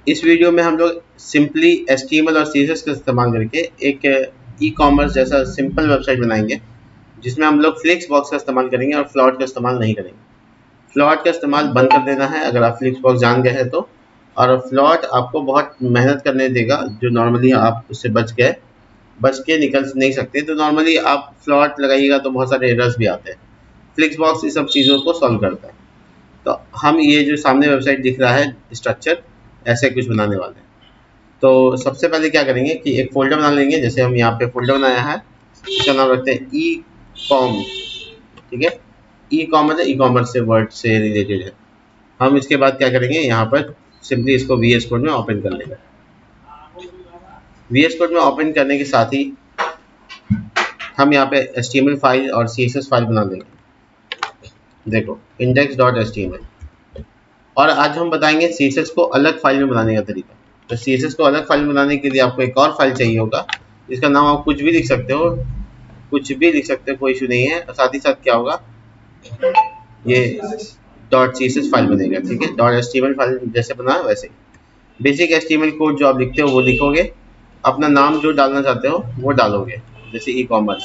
इस वीडियो में हम लोग सिंपली HTML और CSS का इस्तेमाल करके एक ई-कॉमर्स जैसा सिंपल वेबसाइट बनाएंगे, जिसमें हम लोग फ्लिक्स बॉक्स का इस्तेमाल करेंगे और फ्लॉट का इस्तेमाल नहीं करेंगे। फ्लॉट का इस्तेमाल बंद कर देना है अगर आप फ्लिक्स बॉक्स जान गए हैं तो, और फ्लॉट आपको बहुत मेहनत करने देगा, जो नॉर्मली आप उससे बच के निकल नहीं सकते। तो नॉर्मली आप फ्लॉट लगाइएगा तो बहुत सारे एरर्स भी आते हैं। फ्लिक्स बॉक्स इस सब चीज़ों को सॉल्व करता है। तो हम ये जो सामने वेबसाइट दिख रहा है स्ट्रक्चर, ऐसे कुछ बनाने वाले हैं। तो सबसे पहले क्या करेंगे कि एक फोल्डर बना लेंगे। जैसे हम यहाँ पे फोल्डर बनाया है, इसका नाम रखते हैं ई कॉम। ठीक है, ई कॉमर्स है, ई कॉमर्स से वर्ड से रिलेटेड है। हम इसके बाद क्या करेंगे, यहाँ पर सिंपली इसको VS कोड में ओपन कर लेंगे। VS कोड में ओपन करने के साथ ही हम यहाँ पे HTML फाइल और CSS फाइल बना लेंगे। देखो index.html। और आज हम बताएंगे CSS को अलग फाइल में बनाने का तरीका। तो CSS को अलग फाइल में बनाने के लिए आपको एक और फाइल चाहिए होगा, जिसका नाम आप कुछ भी लिख सकते हो, कोई इशू नहीं है। और साथ ही साथ क्या होगा, ये .css फाइल बनेगा। ठीक है, .html फाइल जैसे बना है वैसे बेसिक HTML कोड जो आप लिखते हो वो लिखोगे, अपना नाम जो डालना चाहते हो वो डालोगे, जैसे ई-कॉमर्स।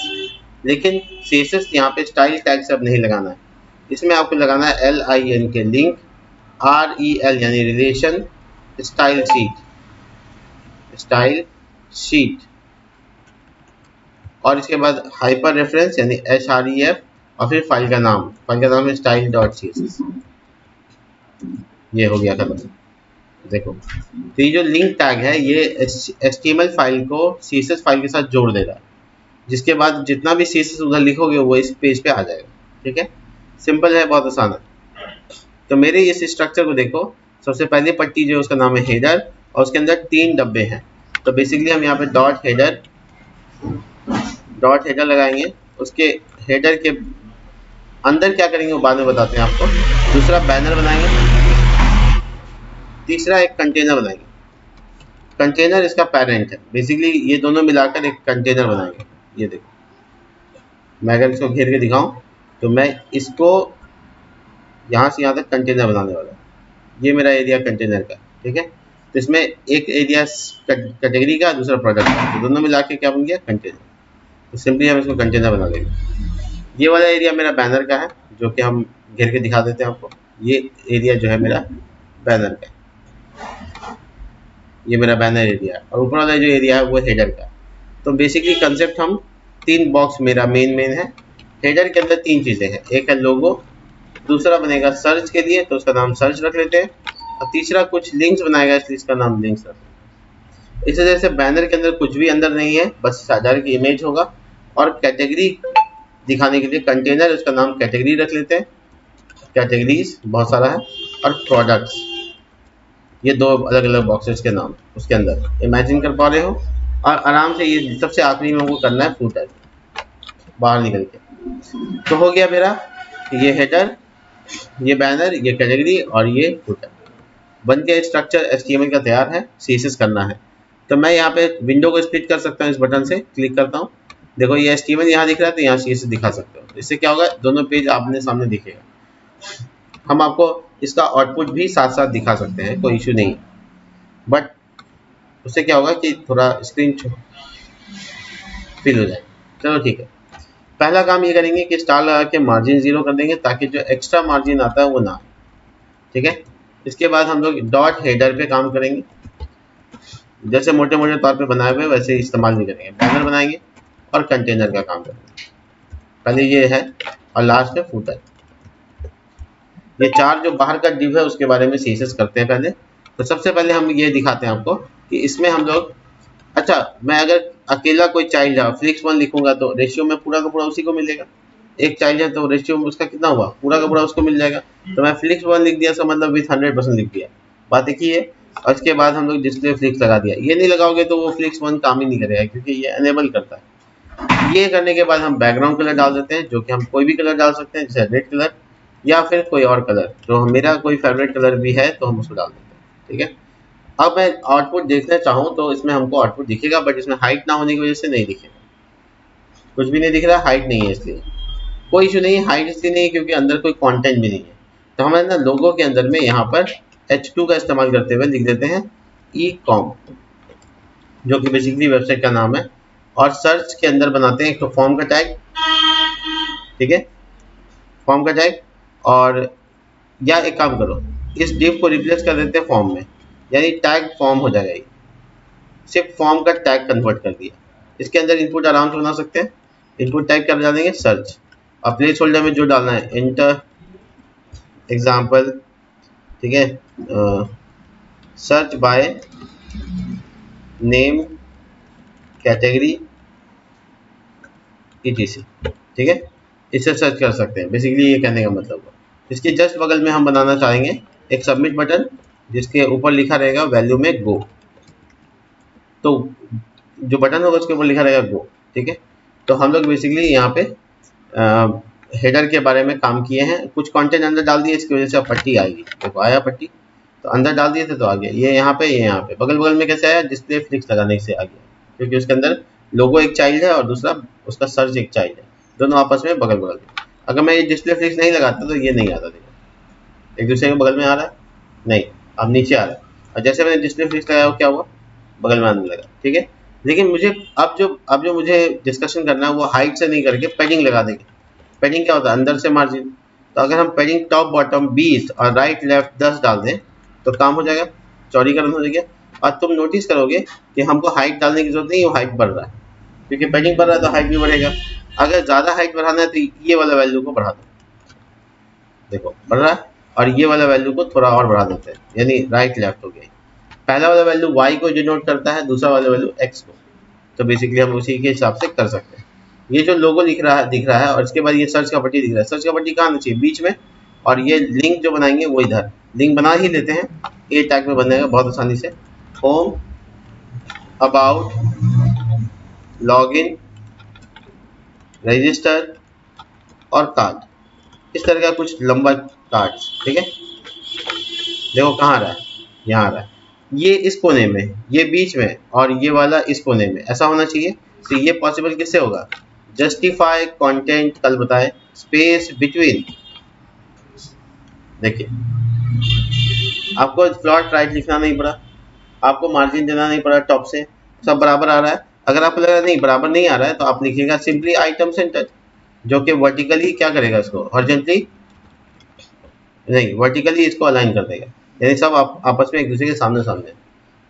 लेकिन CSS यहाँ पे स्टाइल टैग से अब नहीं लगाना है, इसमें आपको लगाना है LINK, लिंक, REL यानी रिलेशन, स्टाइल शीट, और इसके बाद हाइपर रेफरेंस यानी HREF, और फिर फाइल का नाम है style.css। ये हो गया खत्म। देखो, तो ये जो लिंक टैग है ये HTML फाइल को CSS फाइल के साथ जोड़ देगा, जिसके बाद जितना भी CSS उधर लिखोगे वो इस पेज पे आ जाएगा। ठीक है, सिंपल है, बहुत आसान है। तो मेरे इस स्ट्रक्चर को देखो, सबसे पहले पट्टी जो है उसका नाम है हेडर, और उसके अंदर 3 डब्बे हैं। तो बेसिकली हम यहाँ पे डॉट हेडर लगाएंगे। उसके हेडर के अंदर क्या करेंगे वो बाद में बताते हैं आपको। दूसरा बैनर बनाएंगे, तीसरा एक कंटेनर बनाएंगे। कंटेनर इसका पेरेंट है। बेसिकली ये दोनों मिलाकर एक कंटेनर बनाएंगे। ये देखो, मैं अगर इसको घेर के दिखाऊं तो मैं इसको यहाँ से यहाँ तक कंटेनर बनाने वाला हूँ। ये मेरा एरिया कंटेनर का। ठीक है, तो इसमें एक एरिया कैटेगरी का, दूसरा प्रोडक्ट का, तो दोनों मिला के क्या बन गया, कंटेनर। तो सिंपली हम इसको कंटेनर बना देंगे। ये वाला एरिया मेरा बैनर का है, जो कि हम घेर के दिखा देते हैं आपको। ये एरिया जो है मेरा बैनर का, ये मेरा बैनर एरिया है, और ऊपर वाला जो एरिया है वो हेडर का। तो बेसिकली कंसेप्ट हम 3 बॉक्स मेरा मेन है। हेडर के अंदर 3 चीज़ें हैं, एक है लोगो, दूसरा बनेगा सर्च के लिए तो उसका नाम सर्च रख लेते हैं, और तीसरा कुछ लिंक्स बनाएगा इसलिए इसका नाम लिंक्स रख लेते हैं। इस वजह से बैनर के अंदर कुछ भी अंदर नहीं है, बस डायरेक्ट इमेज होगा। और कैटेगरी दिखाने के लिए कंटेनर, उसका नाम कैटेगरी रख लेते हैं, कैटेगरीज बहुत सारा है। और प्रोडक्ट्स, ये 2 अलग अलग बॉक्सेस के नाम उसके अंदर इमेजिन कर पा रहे हो। और आराम से ये सबसे आखिरी में हमको करना है फूटर, बाहर निकल के। तो हो गया मेरा ये हेडर, ये बैनर, ये कैटेगरी और ये फूटर बन के स्ट्रक्चर HTML का तैयार है। CSS करना है तो मैं यहाँ पे विंडो को स्प्लिट कर सकता हूँ, इस बटन से क्लिक करता हूँ। देखो ये HTML यहाँ दिख रहा है, तो यहाँ CSS दिखा सकते हो। इससे क्या होगा, दोनों पेज आमने सामने दिखेगा। हम आपको इसका आउटपुट भी साथ साथ दिखा सकते हैं, कोई इशू नहीं। बट उससे क्या होगा कि थोड़ा स्क्रीन फिल हो जाए। चलो ठीक है, पहला काम ये करेंगे कि स्टार लगा के मार्जिन 0 कर देंगे, ताकि जो एक्स्ट्रा मार्जिन आता है वो ना आए। ठीक है, इसके बाद हम लोग डॉट हेडर पे काम करेंगे। जैसे मोटे मोटे तौर पे बनाए हुए वैसे इस्तेमाल नहीं करेंगे। बैनर बनाएंगे और कंटेनर का काम करेंगे। पहले ये है और लास्ट है फूटर। ये 4 जो बाहर का डिव है उसके बारे में CSS करते हैं पहले। तो सबसे पहले हम ये दिखाते हैं आपको कि इसमें हम लोग, अच्छा मैं अगर अकेला कोई चाइल्ड है, फ्लिक्स 1 लिखूंगा तो रेशियो में पूरा का पूरा उसी को मिलेगा। एक चाइल्ड है तो रेशियो में उसका कितना हुआ, पूरा का पूरा उसको मिल जाएगा। तो मैं फ्लिक्स 1 लिख दिया, इसका मतलब विथ 100% लिख दिया। बात एक ही है। और उसके बाद हम लोग डिस्प्ले फ्लिक्स लगा दिया। ये नहीं लगाओगे तो वो फ्लिक्स 1 काम ही नहीं करेगा, क्योंकि ये अनेबल करता है। ये करने के बाद हम बैकग्राउंड कलर डाल देते हैं, जो कि हम कोई भी कलर डाल सकते हैं, जैसे रेड कलर या फिर कोई और कलर, जो मेरा कोई फेवरेट कलर भी है तो हम उसको डाल देते हैं। ठीक है, अब मैं आउटपुट देखना चाहूँ तो इसमें हमको आउटपुट दिखेगा, बट इसमें हाइट ना होने की वजह से नहीं दिखेगा। कुछ भी नहीं दिख रहा, हाइट नहीं है, इसलिए कोई इशू नहीं है। हाइट इसलिए नहीं है क्योंकि अंदर कोई कंटेंट भी नहीं है। तो हमें ना लोगो के अंदर में यहाँ पर H2 का इस्तेमाल करते हुए लिख देते हैं ई कॉम, जो कि बेसिकली वेबसाइट का नाम है। और सर्च के अंदर बनाते हैं एक तो फॉर्म का टैग, ठीक है, फॉर्म का टैग। और या एक काम करो, इस डिव को रिप्लेस कर देते हैं फॉर्म में, यानी टैग फॉर्म हो जाएगा। ये सिर्फ फॉर्म का टैग कन्वर्ट कर दिया। इसके अंदर इनपुट आराम से बना सकते हैं। इनपुट टैग क्या डालेंगे, सर्च। और प्लेस होल्डर में जो डालना है, एंटर एग्जाम्पल, ठीक है, search by name category etc, ठीक है, इससे सर्च कर सकते हैं। बेसिकली ये कहने का मतलब है। इसके जस्ट बगल में हम बनाना चाहेंगे एक सबमिट बटन, जिसके ऊपर लिखा रहेगा वैल्यू में गो। तो जो बटन होगा उसके ऊपर लिखा रहेगा गो, ठीक है। तो हम लोग बेसिकली यहाँ पे हेडर के बारे में काम किए हैं। कुछ कंटेंट अंदर डाल दिए, इसकी वजह से अब पट्टी आएगी। देखो आया पट्टी, तो अंदर डाल दिए थे तो आ गया। ये यहाँ पे, ये यहाँ पे बगल बगल में कैसे आया, डिस्प्ले फ्लिक्स लगाने से आ गया, क्योंकि उसके अंदर लोगो एक चाइल्ड है और दूसरा उसका सर्च एक चाइल्ड है, दोनों आपस में बगल बगल में। अगर मैं ये डिस्प्ले फ्लिक्स नहीं लगाता तो ये नहीं आता। देखो एक दूसरे के बगल में आ रहा है, नहीं, अब नीचे आ रहा है। और जैसे मैंने डिस्प्ले फ्लिक्स लगाया क्या हुआ, बगल में आने लगा, ठीक है। लेकिन मुझे अब जो मुझे डिस्कशन करना है वो हाइट से नहीं करके पैडिंग लगा देंगे। पैडिंग क्या होता है, अंदर से मार्जिन। तो अगर हम पैडिंग टॉप बॉटम 20 और राइट लेफ्ट 10 डाल दें तो काम हो जाएगा, चौड़ीकरण हो जाएगा। और तुम नोटिस करोगे कि हमको हाइट डालने की जरूरत नहीं है, वो हाइट बढ़ रहा है, क्योंकि पैडिंग बढ़ रहा है तो हाइट भी बढ़ेगा। अगर ज़्यादा हाइट बढ़ाना है तो ये वाला वैल्यू को बढ़ा दो, देखो बढ़ रहा है। और ये वाला वैल्यू को थोड़ा और बढ़ा देते हैं, यानी राइट लेफ्ट हो गया। पहला वाला वैल्यू y को डिनोट करता है, दूसरा वाला वैल्यू x को। तो बेसिकली हम उसी के हिसाब से कर सकते हैं। ये जो लोगो दिख रहा है और इसके बाद ये सर्च का पट्टी दिख रहा है। सर्च का पट्टी कहाँ आना चाहिए, बीच में। और ये लिंक जो बनाएंगे वो इधर लिंक बना ही लेते हैं, ए टैग में बनेगा बहुत आसानी से। होम, अबाउट, लॉगिन, रजिस्टर और कार्ड, इस तरह का कुछ लंबा कार्ड्स, ठीक है। देखो कहाँ आ रहा है, यहाँ आ रहा है। ये इस कोने में, ये बीच में, और ये वाला इस कोने में, ऐसा होना चाहिए। तो ये पॉसिबल किससे होगा, जस्टिफाई कंटेंट कल बताए, स्पेस बिटवीन। देखिए आपको फ्लॉट राइट लिखना नहीं पड़ा, आपको मार्जिन देना नहीं पड़ा, टॉप से सब बराबर आ रहा है। अगर आपको लग रहा है नहीं बराबर नहीं आ रहा है तो आप लिखिएगा सिंपली आइटम सेंटर, जो कि वर्टिकली क्या करेगा, इसको हॉरिजॉन्टली नहीं, वर्टिकली इसको अलाइन कर देगा, यानी सब आप आपस में एक दूसरे के सामने सामने।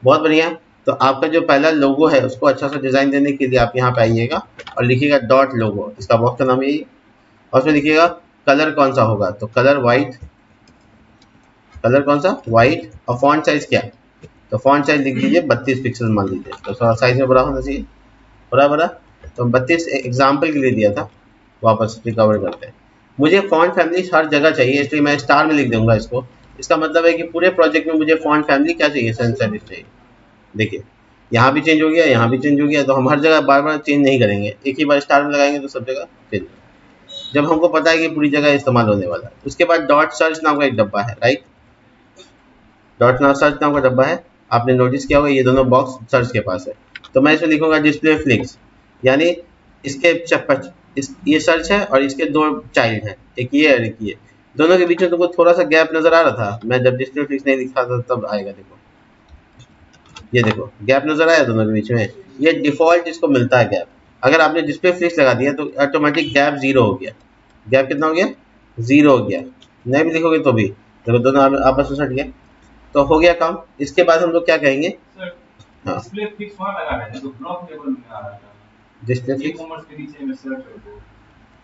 बहुत बढ़िया। तो आपका जो पहला लोगो है उसको अच्छा सा डिज़ाइन देने के लिए आप यहाँ पे आइएगा और लिखिएगा डॉट लोगो, इसका बॉक्स का नाम यही है। और उसमें लिखिएगा कलर कौन सा होगा, तो कलर वाइट, कलर कौन सा वाइट। और फॉन्ट साइज क्या, तो फॉन्ट साइज लिख दीजिए 32 पिक्सल मान लीजिए, तो थोड़ा साइज में बड़ा होना चाहिए, बड़ा बड़ा। तो 32 एग्जाम्पल के लिए दिया था, वापस रिकवर करते हैं। मुझे फॉन्ट फैमिली हर जगह चाहिए, इसलिए मैं स्टार में लिख दूंगा इसको। इसका मतलब है कि पूरे प्रोजेक्ट में मुझे फॉन्ट फैमिली क्या चाहिए, सेंस सर्विस चाहिए। देखिए यहाँ भी चेंज हो गया, यहाँ भी चेंज हो गया, तो हम हर जगह बार बार चेंज नहीं करेंगे, एक ही बार स्टार में लगाएंगे तो सब जगह चेंज। जब हमको पता है कि पूरी जगह इस्तेमाल होने वाला है। उसके बाद डॉट सर्च नाम का एक डब्बा है, राइट, डॉट सर्च नाम का डब्बा है। आपने नोटिस किया होगा ये दोनों बॉक्स सर्च के पास है। तो मैं इसमें लिखूंगा डिस्प्ले फ्लिक्स, यानी इसके ये सर्च है और इसके दो चाइल्ड हैं, एक ये और एक ये। दोनों के बीच में तुमको थोड़ा सा गैप नजर आ रहा था, मैं जब डिस्प्ले फ्लिक्स नहीं लिखा था तब आएगा। देखो ये देखो गैप नजर आया दोनों के बीच में, ये डिफॉल्ट इसको मिलता है गैप। अगर आपने डिस्प्ले फ्लिक्स लगा दिया तो ऑटोमेटिक गैप 0 हो गया। गैप कितना हो गया, 0 हो गया। नहीं भी लिखोगे तो भी देखो दोनों आपस में सट गया, तो हो गया काम। इसके बाद हम लोग क्या कहेंगे, हाँ डिस्प्ले फिक्स वहां लगा रहे हैं तो ब्लॉक लेवल में आ रहा था, डिस्प्ले फिक्स कॉमर्स के नीचे में सर्च कर दो,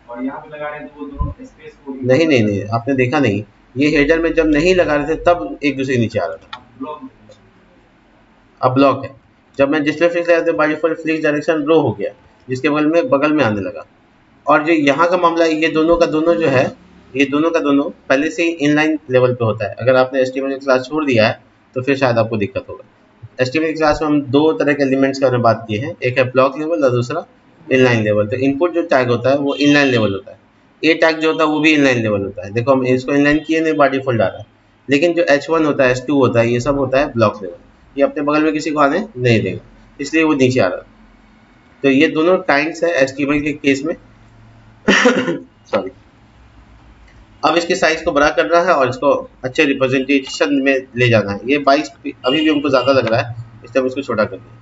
और यहाँ पे लगा रहे हैं तो वो दोनों स्पेस को नहीं नहीं नहीं, आपने देखा नहीं, ये हेडर में जब नहीं लगा रहे थे तब एक दूसरे के नीचे आ रहा था, ब्लॉक। अब ब्लॉक है। जब मैं डिस्प्ले फ्लिक्स लगाया तो बाय डिफॉल्ट फ्लिक्स डायरेक्शन रो हो गया, जिसके बगल में आने लगा। और जो यहाँ का मामला है, ये दोनों का दोनों जो है, ये दोनों का दोनों पहले से ही इनलाइन लेवल पे होता है। अगर आपने एचटीएमएल क्लास छोड़ दिया है तो फिर शायद आपको दिक्कत होगा। एचटीएमएल क्लास में हम दो तरह के एलिमेंट्स के बारे में बात किए हैं, एक है ब्लॉक लेवल और दूसरा इनलाइन लेवल। तो इनपुट जो टैग होता है वो इनलाइन लेवल होता है, ए टैग जो होता है वो भी इनलाइन लेवल होता है। देखो हम इसको इनलाइन किए नहीं, बाय डिफॉल्ट आ रहा है। लेकिन जो H1 होता है, H2 होता है, ये सब होता है ब्लॉक लेवल, ये अपने बगल में किसी को आने नहीं देगा, इसलिए वो नीचे आ रहा है। तो ये दोनों काइंड्स है एचटीएमएल के केस में सॉरी। अब इसके साइज को बड़ा करना है और इसको अच्छे रिप्रेजेंटेशन में ले जाना है। ये 22 अभी भी हमको ज़्यादा लग रहा है, इसलिए हम इसको छोटा कर दें।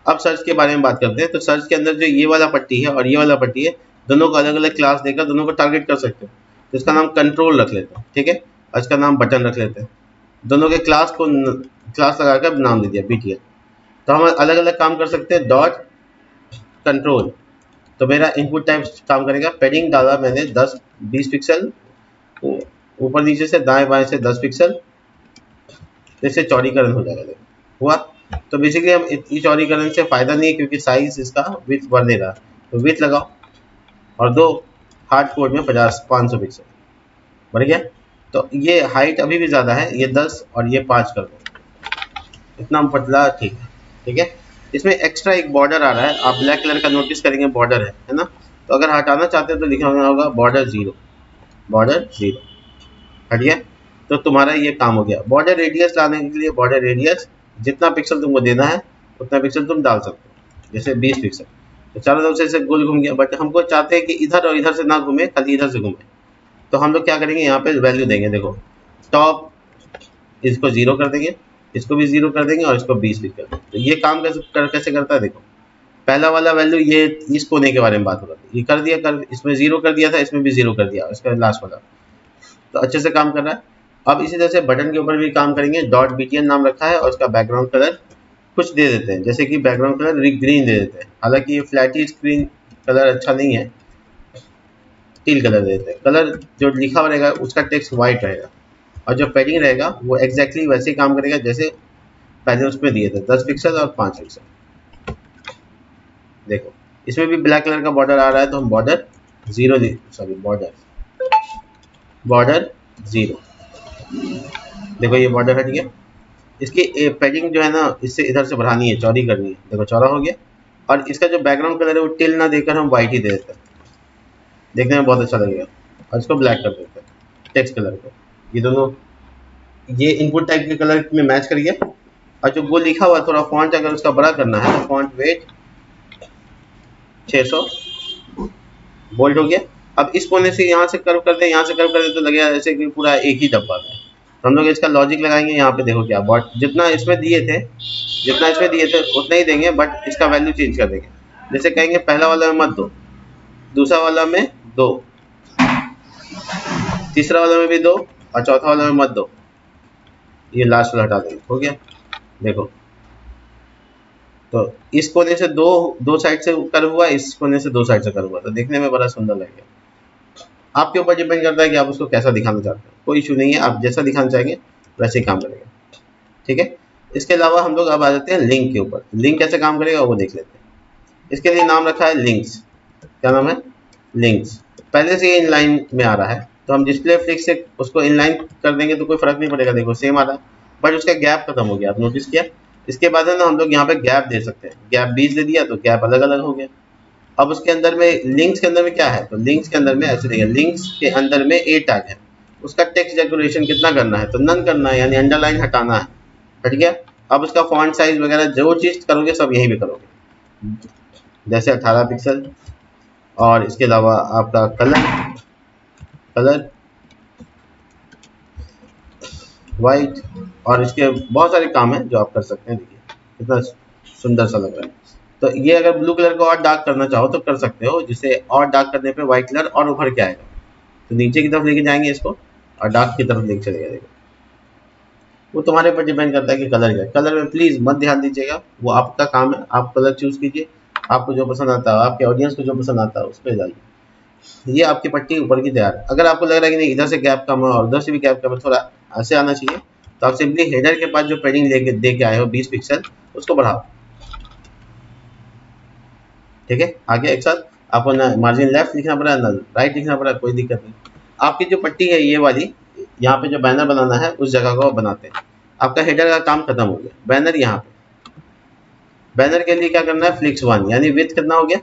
अब सर्च के बारे में बात करते हैं। तो सर्च के अंदर जो ये वाला पट्टी है और ये वाला पट्टी है, दोनों को अलग अलग क्लास देकर दोनों को टारगेट कर सकते हैं। तो इसका नाम कंट्रोल रख लेते हैं, ठीक है, और इसका नाम बटन रख लेते हैं। दोनों के क्लास को क्लास लगाकर नाम दे दिया BTN। तो हम अलग अलग काम कर सकते हैं। डॉट कंट्रोल, तो मेरा इनपुट टाइप काम करेगा। पैडिंग डाला मैंने 10-20 पिक्सल, ऊपर नीचे से दाएं बाएं से 10 पिक्सल, इससे चौड़ीकरण हो जाएगा। देखो हुआ। तो बेसिकली हम इतनी चौड़ीकरण से फ़ायदा नहीं है, क्योंकि साइज इसका विथ बढ़ नहीं रहा। तो विथ लगाओ और दो हार्ड कोड में 500 पिक्सल बढ़ गया। तो ये हाइट अभी भी ज़्यादा है, ये 10 और ये 5 कर दो, इतना पतला ठीक है। ठीक है, इसमें एक्स्ट्रा एक बॉर्डर आ रहा है, आप ब्लैक कलर का नोटिस करेंगे, बॉर्डर है ना। तो अगर हटाना चाहते हो तो लिखा होगा बॉर्डर 0, बॉर्डर 0 हट गया। तो तुम्हारा ये काम हो गया। बॉर्डर रेडियस लाने के लिए बॉर्डर रेडियस जितना पिक्सल तुमको देना है उतना पिक्सल तुम डाल सकते हो, जैसे 20 पिक्सल। तो चारों तरफ से गोल घूम गया, बट हमको चाहते हैं कि इधर और इधर से ना घूमे, खाली इधर से घूमे। तो हम लोग क्या करेंगे, यहाँ पे वैल्यू देंगे। देखो टॉप इसको 0 कर देंगे, इसको भी 0 कर देंगे और इसको 20 भी कर देंगे। तो ये काम कैसे करता है, देखो पहला वाला वैल्यू ये इस कोने के बारे में बात हो रहा है, ये कर दिया, इसमें 0 कर दिया था, इसमें भी 0 कर दिया, इसका लास्ट वाला। तो अच्छे से काम कर रहा है। अब इसी तरह से बटन के ऊपर भी काम करेंगे। डॉट BTN नाम रखा है और उसका बैकग्राउंड कलर कुछ दे देते हैं, जैसे कि बैकग्राउंड कलर ग्रीन दे देते हैं। हालांकि ये फ्लैटी स्क्रीन कलर अच्छा नहीं है, टील कलर दे देते हैं। कलर जो लिखा हुआ रहेगा उसका टेक्स्ट वाइट रहेगा, और जो पैडिंग रहेगा वो एग्जैक्टली वैसे ही काम करेगा जैसे पहले उसमें दिए थे, 10 पिक्सल और 5 पिक्सल। देखो इसमें भी ब्लैक कलर का बॉर्डर आ रहा है, तो हम बॉर्डर 0 देखो ये बॉर्डर हट गया। इसकी पैडिंग जो है ना, इससे इधर से बढ़ानी है, चौड़ी करनी है। देखो चौड़ा हो गया। और इसका जो बैकग्राउंड कलर है वो टिल ना देकर हम वाइट ही दे देते हैं, देखने में बहुत अच्छा लगेगा। और इसको ब्लैक कर देते हैं, टेक्स्ट कलर को। ये दोनों ये इनपुट टाइप के कलर में मैच कर गया। और जो वो लिखा हुआ थोड़ा फॉन्ट अगर उसका बड़ा करना है तो फॉन्ट वेट 600 बोल्ड हो गया। अब इस कोने से यहाँ से कर्व कर दे, यहाँ से कर्व कर दे, तो लगेगा जैसे कि पूरा एक ही डब्बा है। तो हम लोग इसका लॉजिक लगाएंगे। यहाँ पे देखो क्या जितना इसमें दिए थे उतना ही देंगे, बट इसका वैल्यू चेंज कर देंगे। जैसे कहेंगे पहला वाला में मत दो, दूसरा वाला में दो, तीसरा वाला में भी दो, और चौथा वाला में मत दो। ये लास्ट वाला हटा देंगे, हो गया। देखो तो इस कोने से दो साइड से कर्व हुआ, इस कोने से दो साइड से कर्व हुआ, तो देखने में बड़ा सुंदर लगेगा। आपके ऊपर डिपेंड करता है कि आप उसको कैसा दिखाना चाहते हैं। कोई इशू नहीं है, आप जैसा दिखाना चाहेंगे वैसे ही काम करेगा। ठीक है, इसके अलावा हम लोग अब आ जाते हैं लिंक के ऊपर। लिंक कैसे काम करेगा वो देख लेते हैं। इसके लिए नाम रखा है लिंक्स। क्या नाम है, लिंक्स। पहले से ये इनलाइन में आ रहा है, तो हम डिस्प्ले फ्लिक से उसको इनलाइन कर देंगे तो कोई फर्क नहीं पड़ेगा। देखो सेम आ रहा है, बट उसका गैप खत्म हो गया, आप नोटिस किया। इसके बाद है ना, हम लोग यहाँ पे गैप दे सकते हैं। गैप 20 दे दिया तो गैप अलग अलग हो गया। अब उसके अंदर में लिंक्स के अंदर में क्या है, तो लिंक्स के अंदर में ऐसे देखिए, लिंक्स के अंदर में ए टैग है। उसका टेक्स्ट डेकोरेशन कितना करना है, तो नन करना है, यानी अंडरलाइन हटाना है। हट गया। अब उसका फॉन्ट साइज वगैरह जो चीज़ करोगे सब यहीं पे करोगे, जैसे 18 पिक्सल। और इसके अलावा आपका कलर वाइट, और इसके बहुत सारे काम हैं जो आप कर सकते हैं। देखिए कितना सुंदर सा लग रहा है। तो ये अगर ब्लू कलर को और डार्क करना चाहो तो कर सकते हो, जिसे और डार्क करने पे व्हाइट कलर और उभर के आएगा। तो नीचे की तरफ लेके जाएंगे इसको और डार्क की तरफ लेके चलेगा। देखो वो तुम्हारे ऊपर डिपेंड करता है कि कलर क्या है। कलर में प्लीज़ मत ध्यान दीजिएगा, वो आपका काम है। आप कलर चूज़ कीजिए, आपको जो पसंद आता है, आपके ऑडियंस को जो पसंद आता है उस पर जाइए। ये आपकी पट्टी ऊपर की तैयार है। अगर आपको लग रहा है कि नहीं इधर से गैप कम है और उधर से भी गैप कम है, थोड़ा ऐसे आना चाहिए, तो आप सिंपली हेडर के पास जो पैडिंग लेके दे के आए हो 20 पिक्सल, उसको बढ़ाओ। ठीक है, आगे एक साथ आपको ना मार्जिन लेफ्ट लिखना पड़ा ना राइट लिखना पड़ा, कोई दिक्कत नहीं। आपकी जो पट्टी है ये वाली, यहाँ पे जो बैनर बनाना है उस जगह को बनाते हैं। आपका हेडर का काम खत्म हो गया। बैनर यहाँ पे, बैनर के लिए क्या करना है, फ्लिक्स 1 यानी विथ कितना हो गया,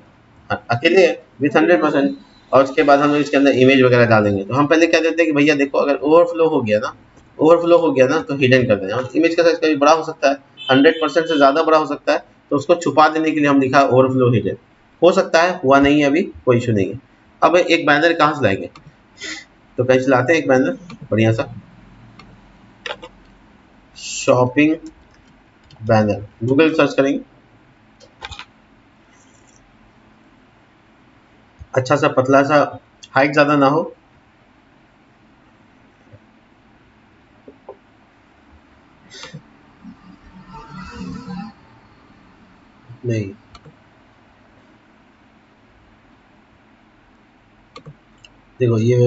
अकेले विथ 100%। और उसके बाद हम लोग इसके अंदर इमेज वगैरह डालेंगे। तो हम पहले क्या देते हैं कि भैया देखो अगर ओवरफ्लो हो गया ना तो हिडन कर देना। और इमेज का साइज कभी बड़ा हो सकता है, 100% से ज़्यादा बड़ा हो सकता है, तो उसको छुपा देने के लिए हम लिखा ओवरफ्लो हिडन। हो सकता है, हुआ नहीं है अभी, कोई इशू नहीं है। अब एक बैनर कहाँ से लाएंगे, तो कहीं चलाते हैं एक बैनर बढ़िया सा, शॉपिंग बैनर, गूगल सर्च करेंगे, अच्छा सा पतला सा, हाइट ज़्यादा ना हो, नहीं देखो ये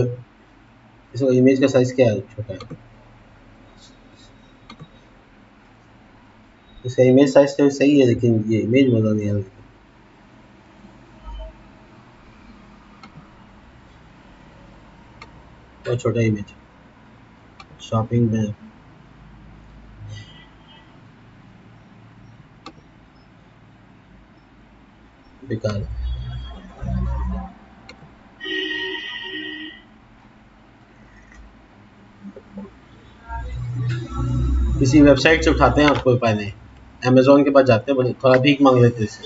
इसका इमेज का साइज क्या है, छोटा है, इसका इमेज साइज तो सही है लेकिन ये इमेज बता नहीं यार, बहुत छोटा इमेज, शॉपिंग में बेकार। किसी वेबसाइट से उठाते हैं, आपको उपाय नहीं, अमेजोन के पास जाते हैं, थोड़ा भीख मांग लेते हैं इससे,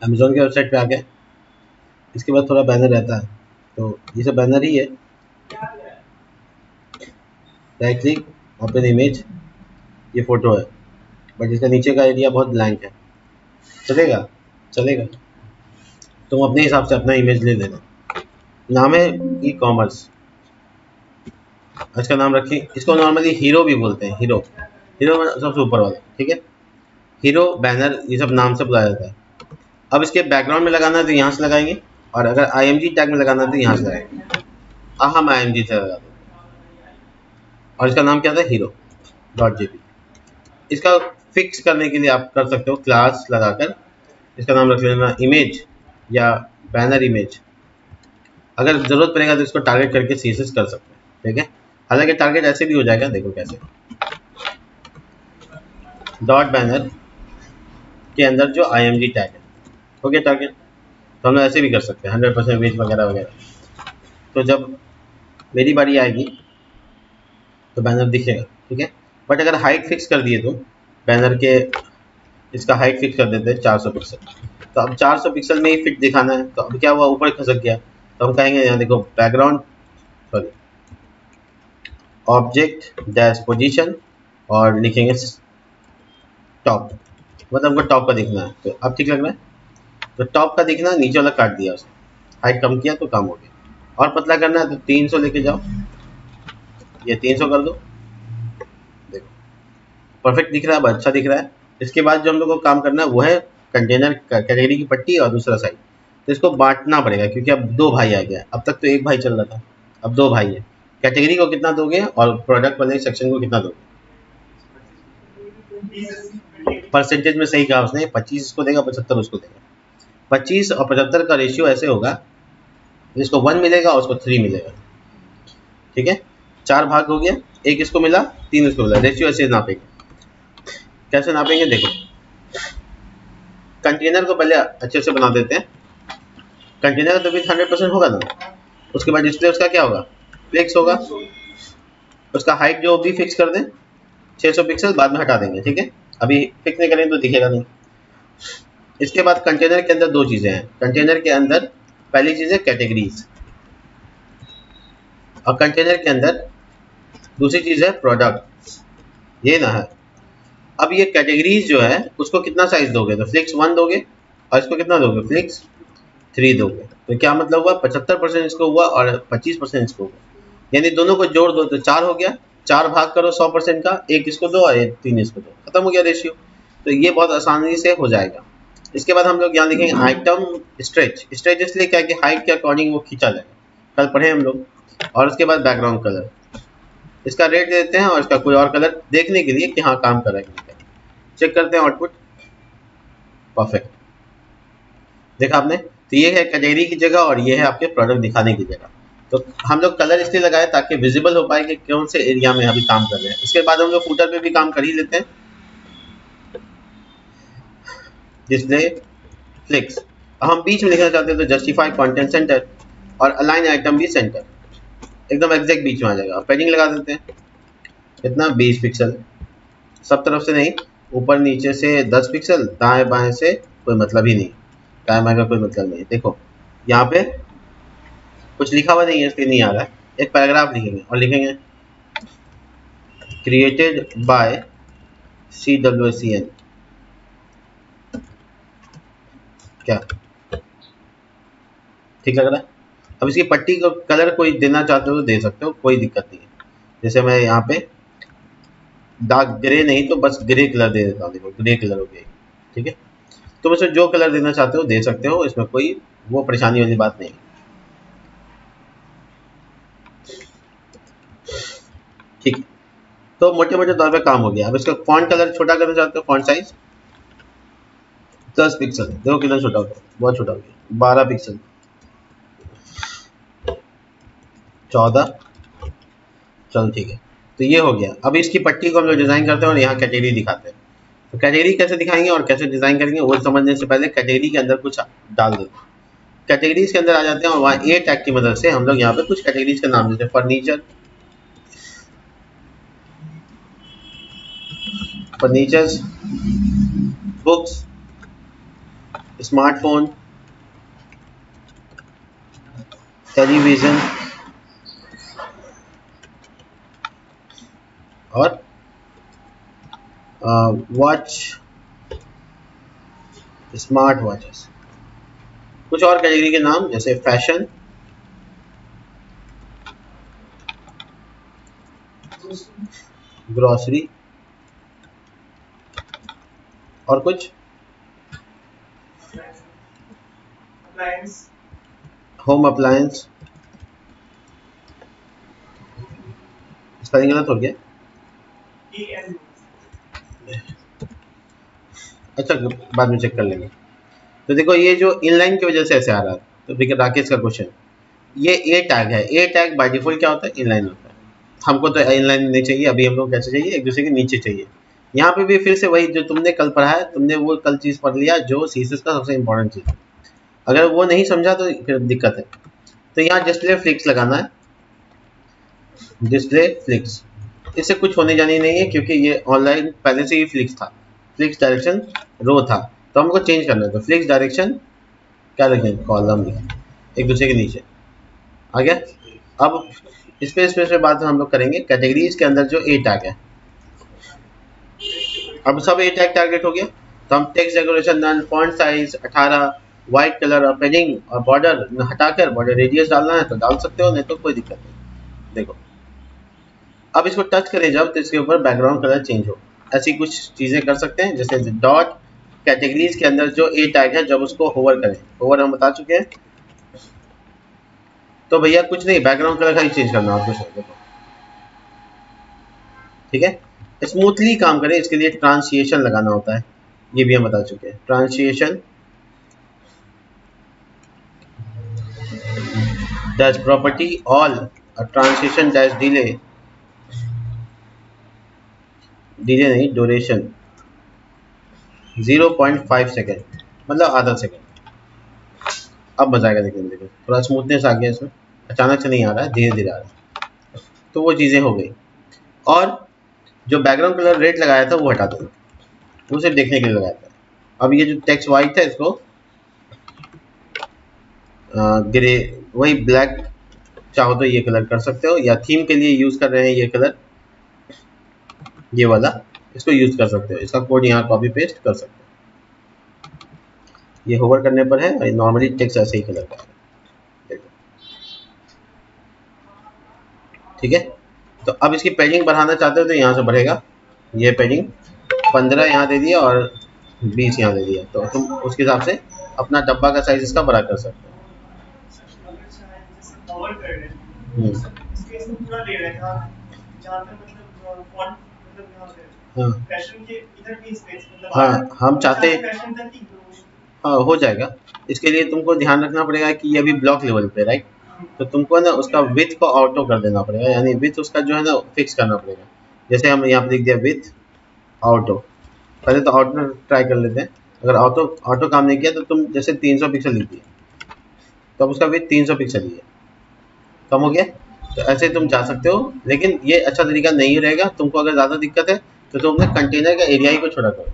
अमेजोन की वेबसाइट पे आ गए, इसके बाद थोड़ा बैनर रहता है, तो ये सब बैनर ही है, राइट क्लिक, ओपन इमेज, ये फोटो है बट इसका नीचे का एरिया बहुत ब्लैंक है, चलेगा चलेगा, तुम अपने हिसाब से अपना इमेज ले लेना, नाम है ई कॉमर्स, इसका नाम रखिए, इसको नॉर्मली हीरो भी बोलते हैं, हीरो, हीरो सबसे ऊपर वाला, ठीक है, हीरो बैनर ये सब नाम से बुलाया जाता है। अब इसके बैकग्राउंड में लगाना है तो यहाँ से लगाएंगे, और अगर IMG टैग में लगाना है तो यहाँ से लगाएंगे, हम IMG से लगा देंगे, और इसका नाम क्या था, हीरो डॉट JP। इसका फिक्स करने के लिए आप कर सकते हो क्लास लगाकर, इसका नाम रख लेना इमेज या बैनर इमेज, अगर ज़रूरत पड़ेगा तो इसको टारगेट करके CSS कर सकते हैं, ठीक है, हालांकि टारगेट ऐसे भी हो जाएगा, देखो कैसे, डॉट बैनर के अंदर जो IMG टैग है, हो गया टारगेट, तो हम लोग ऐसे भी कर सकते हैं 100% वेज वगैरह वगैरह, तो जब मेरी बारी आएगी तो बैनर दिखेगा, ठीक है, बट अगर हाइट फिक्स कर दिए तो बैनर के, इसका हाइट फिक्स कर देते हैं 400 पिक्सल, तो अब 400 पिक्सल में ही फिट दिखाना है, तो अब क्या हुआ, ऊपर खसक गया, तो हम कहेंगे यहाँ देखो background, sorry, object dash position, और लिखेंगे टॉप, मतलब हमको टॉप का दिखना है, तो अब ठीक लग रहा है, तो टॉप का दिखना, नीचे वाला काट दिया उसने, हाइट कम किया तो काम हो गया, और पतला करना है तो 300 लेके जाओ, ये 300 कर दो, देखो परफेक्ट दिख रहा है, अच्छा दिख रहा है। इसके बाद जो हम लोग को काम करना है वो है कंटेनर कैटेगरी की पट्टी और दूसरा साइड, तो इसको बांटना पड़ेगा क्योंकि अब दो भाई आ गया, अब तक तो एक भाई चल रहा था, अब दो भाई है, कैटेगरी को कितना दोगे और प्रोडक्ट वाले सेक्शन को कितना दोगे, परसेंटेज में सही कहा उसने, 25 इसको देगा 75 उसको देगा, 25 और 75 का रेशियो ऐसे होगा, इसको 1 मिलेगा और उसको 3 मिलेगा, ठीक है, 4 भाग हो गया, एक इसको मिला 3 इसको मिला, रेशियो ऐसे नापेंगे, कैसे नापेंगे देखो, कंटेनर को पहले अच्छे से बना देते हैं, कंटेनर का तो भी 100% होगा ना, उसके बाद डिस्प्ले उसका क्या होगा, फ्लेक्स होगा, उसका हाइट जो भी फिक्स कर दें 600 पिक्सल, बाद में हटा देंगे, ठीक है, अभी फिक्स नहीं करेंगे तो दिखेगा नहीं। इसके बाद कंटेनर के अंदर दो चीज़ें हैं, कंटेनर के अंदर पहली चीज़ है कैटेगरीज, और कंटेनर के अंदर दूसरी चीज़ है प्रोडक्ट, ये ना है। अब ये कैटेगरीज जो है उसको कितना साइज दोगे, तो फ्लिक्स 1 दोगे, और इसको कितना दोगे, फ्लिक्स 3 दोगे, तो क्या मतलब हुआ, 75% इसको हुआ और 25% इसको हुआ, यानी दोनों को जोड़ दो तो 4 हो गया, 4 भाग करो 100% का, एक इसको दो और 3 इसको दो, खत्म हो गया रेशियो, तो ये बहुत आसानी से हो जाएगा। इसके बाद हम लोग यहाँ लिखेंगे आइटम स्ट्रेच, स्ट्रेच इसलिए क्या कि हाइट के अकॉर्डिंग वो खींचा जाएगा, कल पढ़े हम लोग, और उसके बाद बैकग्राउंड कलर, इसका रेट देते हैं और इसका कोई और कलर देखने के लिए कि हाँ काम कर रहा है कि नहीं कर रहा है। चेक करते हैं आउटपुट, परफेक्ट, देखा आपने, तो ये है कैटेगरी की जगह और ये है आपके प्रोडक्ट दिखाने की जगह, तो हम लोग कलर इसलिए लगाए ताकि विजिबल हो पाए कि कौन से एरिया में अभी काम कर रहे हैं। इसके बाद हम लोग फूटर पे भी काम कर ही लेते हैं, डिस्प्ले फ्लिक्स, हम बीच में लिखना चाहते हैं तो जस्टिफाई कंटेंट सेंटर, और अलाइन आइटम भी सेंटर, एकदम एग्जैक्ट बीच में आ जाएगा, पैडिंग लगा देते हैं, इतना 20 पिक्सल, सब तरफ से नहीं, ऊपर नीचे से 10 पिक्सल, दाएं बाएं से कोई मतलब ही नहीं, दाएं बाएं का कोई मतलब नहीं, देखो यहाँ पे कुछ लिखा हुआ नहीं है इसलिए नहीं आ रहा है। एक पैराग्राफ लिखेंगे और लिखेंगे क्रिएटेड बाय CWCN। क्या ठीक लग रहा है? अब इसकी पट्टी को कलर कोई देना चाहते हो तो दे सकते हो, कोई दिक्कत नहीं है। जैसे मैं यहाँ पे डार्क ग्रे नहीं तो बस ग्रे कलर दे देता हूँ, देखो ग्रे कलर हो गया, ठीक है। तुम इसमें जो कलर देना चाहते हो दे सकते हो, इसमें कोई वो परेशानी वाली बात नहीं। ठीक है, तो मोटे मोटे तौर पे काम हो गया। अब इसका फॉन्ट कलर छोटा करना चाहते हो, फॉन्ट साइज 10 पिक्सल, देखो कितना छोटा हो गया, बहुत छोटा हो गया, 12 पिक्सल, 14, चलो ठीक है। तो ये हो गया। अब इसकी पट्टी को हम लोग डिज़ाइन करते हैं और यहाँ कैटेगरी दिखाते हैं। तो कैटेगरी कैसे दिखाएंगे और कैसे डिज़ाइन करेंगे वो समझने से पहले कैटेगरी के अंदर कुछ डाल देते हैं। कैटेगरीज के अंदर आ जाते हैं और वहाँ ए टैग की मदद से हम लोग यहाँ पे कुछ कैटेगरीज का नाम देते हैं। फर्नीचर्स, बुक्स, स्मार्टफोन, टेलीविज़न और वॉच, स्मार्ट वॉचेस। कुछ और कैटेगरी के नाम जैसे फैशन, ग्रोसरी और कुछ होम अप्लायंस। स्पेलिंग गलत हो गया, अच्छा बाद में चेक कर लेंगे। तो देखो ये जो इनलाइन की वजह से ऐसे आ रहा है, तो देखिए राकेश का क्वेश्चन, ये ए टैग है। ए टैग बाय डिफॉल्ट क्या होता है, इनलाइन होता है। हमको तो इनलाइन नहीं चाहिए, अभी हमको कैसे चाहिए, एक दूसरे के नीचे चाहिए। यहाँ पे भी फिर से वही जो तुमने कल पढ़ा है, तुमने वो कल चीज़ पढ़ लिया जो सीएसएस का सबसे इंपॉर्टेंट चीज़ है। अगर वो नहीं समझा तो फिर दिक्कत है। तो यहाँ डिस्प्ले फ्लिक्स लगाना है, डिस्प्ले फ्लिक्स। इससे कुछ होने जाने नहीं है क्योंकि ये ऑनलाइन पहले से ही फ्लिक्स था, फ्लिक्स डायरेक्शन रो था, तो हमको चेंज करना है। तो फ्लिक्स डायरेक्शन क्या लिखें, कॉलम लिखें, एक दूसरे के नीचे आ गया। अब स्पेस पे बात हम लोग करेंगे कैटेगरीज के अंदर जो ए टैग है। अब सब ए टैग टारगेट हो गया, तो हम text decoration none, font size 18, white colour और पेजिंग और बॉर्डर हटाकर बॉर्डर रेडियस डालना है तो डाल सकते हो, नहीं तो कोई दिक्कत नहीं। देखो अब इसको टच करें जब तो इसके ऊपर बैकग्राउंड कलर चेंज हो, ऐसी कुछ चीज़ें कर सकते हैं। जैसे डॉट कैटेगरीज के अंदर जो ए टैग है जब उसको होवर करें, होवर हम बता चुके हैं, तो भैया कुछ नहीं, बैकग्राउंड कलर खाली चेंज करना आपको। देखो ठीक है, स्मूथली काम करें इसके लिए ट्रांसलेशन लगाना होता है, ये भी हम बता चुके हैं। ट्रांसलेशन डैश प्रॉपर्टी ऑल और ट्रांसलेशन डैश डिले, डिले नहीं ड्यूरेशन 0.5 सेकेंड, मतलब आधा सेकेंड। अब मजा आएगा देखने में, देखो थोड़ा स्मूथनेस आ गया इसमें, अचानक से नहीं आ रहा है, धीरे धीरे आ रहा है। तो वो चीज़ें हो गई। और जो बैकग्राउंड कलर रेड लगाया था वो हटा देना, वो सिर्फ देखने के लिए लगाया था। अब ये जो टेक्स्ट वाइट है इसको ग्रे, वही ब्लैक चाहो तो ये कलर कर सकते हो, या थीम के लिए यूज़ कर रहे हैं ये कलर, ये वाला, इसको यूज़ कर सकते हो। इसका कोड यहाँ कॉपी पेस्ट कर सकते हो। ये होवर करने पर है और नॉर्मली टेक्स्ट ऐसे ही कलर का है, देखो ठीक है। तो अब इसकी पेजिंग बढ़ाना चाहते हो तो यहाँ से बढ़ेगा, ये पेजिंग 15 यहाँ दे दिया और 20 यहाँ दे दिया, तो तुम उसके हिसाब से अपना डब्बा का साइज इसका बड़ा कर सकते हो। हाँ हम चाहते, हाँ हो जाएगा। इसके लिए तुमको ध्यान रखना पड़ेगा कि ये अभी ब्लॉक लेवल पे, राइट, तो तुमको ना उसका विथ को ऑटो कर देना पड़ेगा, यानी विथ उसका जो है ना फिक्स करना पड़ेगा। जैसे हम यहाँ पे लिख दिया विथ ऑटो, पहले तो ऑटो ट्राई कर लेते हैं। अगर ऑटो ऑटो काम नहीं किया तो तुम जैसे 300 पिक्सल लिख दिए, तो अब उसका विथ 300 पिक्सल ही है, कम हो गया। तो ऐसे तुम जा सकते हो, लेकिन ये अच्छा तरीका नहीं रहेगा। तुमको अगर ज़्यादा दिक्कत है तो तुम अपने कंटेनर का एरिया ही को छोटा करो।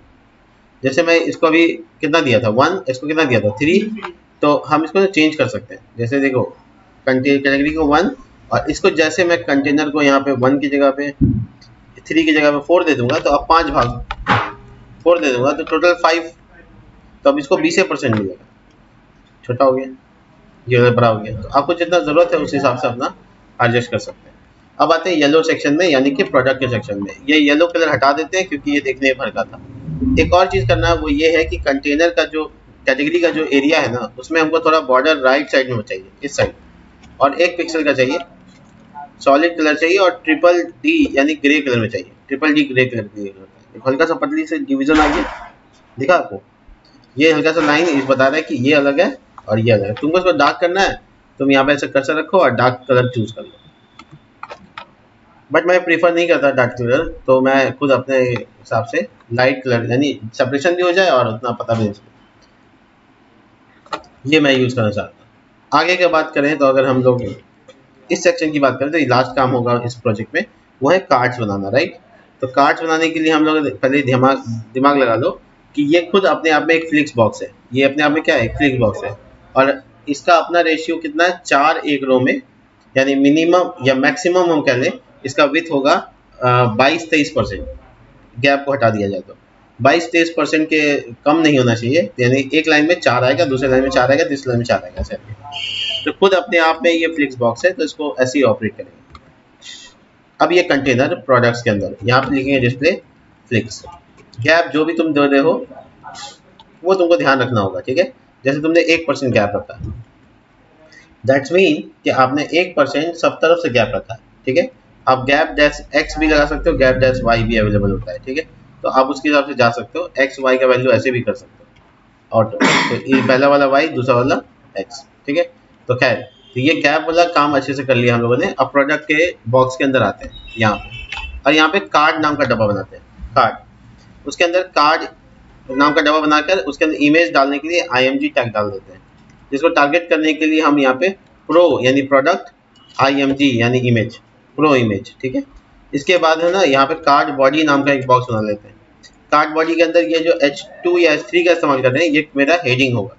जैसे मैं इसको अभी कितना दिया था 1, इसको कितना दिया था 3, तो हम इसको चेंज कर सकते हैं। जैसे देखो कैटेगरी को 1, और इसको जैसे मैं कंटेनर को यहाँ पे 1 की जगह पे 3 की जगह पे 4 दे दूंगा, तो अब 5 भाग 4 दे दूंगा तो टोटल 5, तो अब इसको 20% मिलेगा, छोटा हो गया, ये बड़ा हो गया। तो आपको जितना ज़रूरत है उस हिसाब से अपना एडजस्ट कर सकते हैं। अब आते हैं येलो सेक्शन में, यानी कि प्रोडक्ट के सेक्शन में। ये येलो कलर हटा देते हैं क्योंकि ये देखने भर का था। एक और चीज़ करना है, वो ये है कि कंटेनर का जो कैटेगरी का जो एरिया है ना, उसमें हमको थोड़ा बॉर्डर राइट साइड में चाहिए, इस साइड, और 1 पिक्सल का चाहिए, सॉलिड कलर चाहिए, और ट्रिपल डी यानी ग्रे कलर में चाहिए। ट्रिपल डी ग्रे कलर की हल्का सा पतली से डिवीजन आ गया, दिखा आपको? ये हल्का सा लाइन इस बता रहा है कि ये अलग है और ये अलग है। तुमको इसको डार्क करना है, तुम यहाँ पे ऐसे कर्सर रखो और डार्क कलर चूज कर लो। बट मैं प्रीफर नहीं करता डार्क कलर, तो मैं खुद अपने हिसाब से लाइट कलर, यानी सेपरेशन भी हो जाए और उतना पता भी नहीं चले, ये मैं यूज़ करना चाहता हूँ। आगे की बात करें तो अगर हम लोग इस सेक्शन की बात करें तो लास्ट काम होगा इस प्रोजेक्ट में, वो है कार्ड्स बनाना, राइट। तो कार्ड्स बनाने के लिए हम लोग पहले दिमाग लगा लो कि ये खुद अपने आप में एक फ्लिक्स बॉक्स है। ये अपने आप में क्या है? एक फ्लिक्स बॉक्स है, और इसका अपना रेशियो कितना है? 4 एक रो में, यानी मिनिमम या मैक्सिमम हम कह लें इसका विथ होगा 22-23%। गैप को हटा दिया जाए तो 22-23% के कम नहीं होना चाहिए, यानी एक लाइन में 4 आएगा, दूसरे लाइन में 4 आएगा, तीसरी लाइन में 4 आएगा, ऐसे। तो खुद अपने आप में ये फ्लिक्स बॉक्स है, तो इसको ऐसे ही ऑपरेट करेंगे। अब ये कंटेनर प्रोडक्ट्स के अंदर यहाँ पे लिखेंगे डिस्प्ले फ्लिक्स। गैप जो भी तुम दे रहे हो वो तुमको ध्यान रखना होगा, ठीक है। जैसे तुमने 1% गैप रखा, दैट्स मीन कि आपने 1% सब तरफ से गैप रखा है, ठीक है। आप गैप डैश एक्स भी लगा सकते हो, गैप डैश वाई भी अवेलेबल होता है, ठीक है। तो आप उसके हिसाब से जा सकते हो, एक्स वाई का वैल्यू ऐसे भी कर सकते हो ऑटो। तो ये पहला वाला वाई, दूसरा वाला एक्स, ठीक है। तो खैर, तो ये गैप वाला काम अच्छे से कर लिया हम लोगों ने। अब प्रोडक्ट के बॉक्स के अंदर आते हैं यहाँ पे, और यहाँ पे कार्ड नाम का डब्बा बनाते हैं। कार्ड, उसके अंदर कार्ड नाम का डब्बा बनाकर उसके अंदर इमेज डालने के लिए IMG टैग डाल देते हैं, जिसको टारगेट करने के लिए हम यहाँ पे प्रो यानी प्रोडक्ट, IMG यानी इमेज, प्रो इमेज, ठीक है। इसके बाद है ना, यहाँ पे कार्ड बॉडी नाम का एक बॉक्स बना लेते हैं। कार्ड बॉडी के अंदर ये जो H2 या H3 का इस्तेमाल कर रहे हैं, ये मेरा हेडिंग होगा।